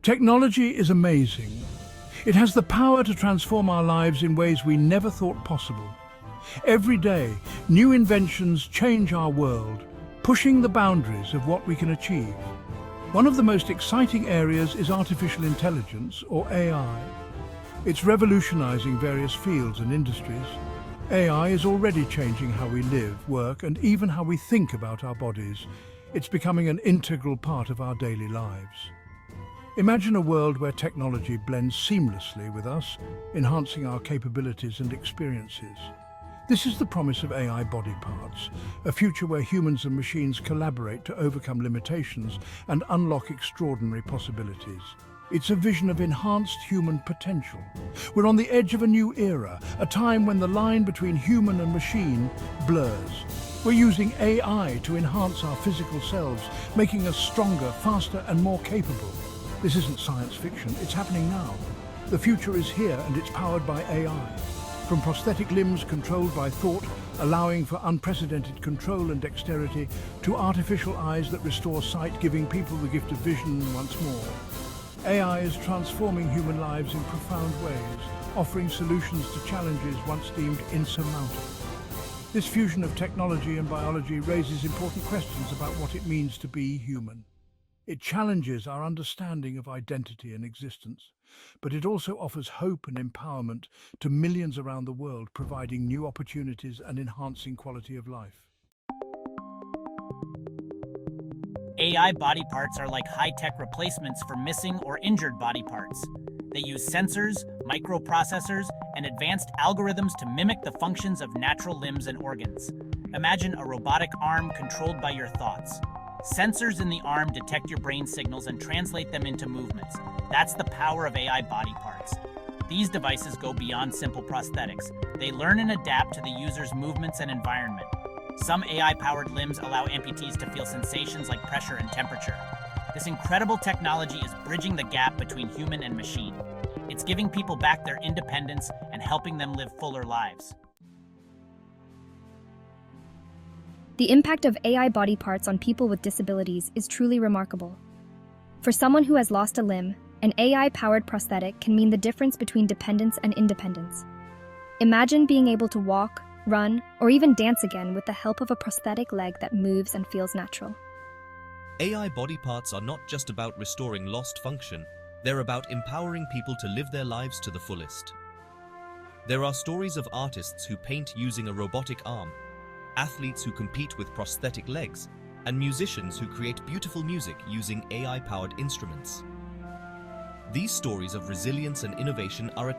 Technology is amazing. It has the power to transform our lives in ways we never thought possible. Every day, new inventions change our world, pushing the boundaries of what we can achieve. One of the most exciting areas is artificial intelligence, or AI. It's revolutionizing various fields and industries. AI is already changing how we live, work, and even how we think about our bodies. It's becoming an integral part of our daily lives. Imagine a world where technology blends seamlessly with us, enhancing our capabilities and experiences. This is the promise of AI body parts, a future where humans and machines collaborate to overcome limitations and unlock extraordinary possibilities. It's a vision of enhanced human potential. We're on the edge of a new era, a time when the line between human and machine blurs. We're using AI to enhance our physical selves, making us stronger, faster, and more capable. This isn't science fiction, it's happening now. The future is here and it's powered by AI. From prosthetic limbs controlled by thought, allowing for unprecedented control and dexterity, to artificial eyes that restore sight, giving people the gift of vision once more. AI is transforming human lives in profound ways, offering solutions to challenges once deemed insurmountable. This fusion of technology and biology raises important questions about what it means to be human. It challenges our understanding of identity and existence, but it also offers hope and empowerment to millions around the world, providing new opportunities and enhancing quality of life. AI body parts are like high-tech replacements for missing or injured body parts. They use sensors, microprocessors, and advanced algorithms to mimic the functions of natural limbs and organs. Imagine a robotic arm controlled by your thoughts. Sensors in the arm detect your brain signals and translate them into movements. That's the power of AI body parts. These devices go beyond simple prosthetics. They learn and adapt to the user's movements and environment. Some AI-powered limbs allow amputees to feel sensations like pressure and temperature. This incredible technology is bridging the gap between human and machine. It's giving people back their independence and helping them live fuller lives. The impact of AI body parts on people with disabilities is truly remarkable. For someone who has lost a limb, an AI-powered prosthetic can mean the difference between dependence and independence. Imagine being able to walk, run, or even dance again with the help of a prosthetic leg that moves and feels natural. AI body parts are not just about restoring lost function, they're about empowering people to live their lives to the fullest. There are stories of artists who paint using a robotic arm, athletes who compete with prosthetic legs, and musicians who create beautiful music using AI-powered instruments. These stories of resilience and innovation are a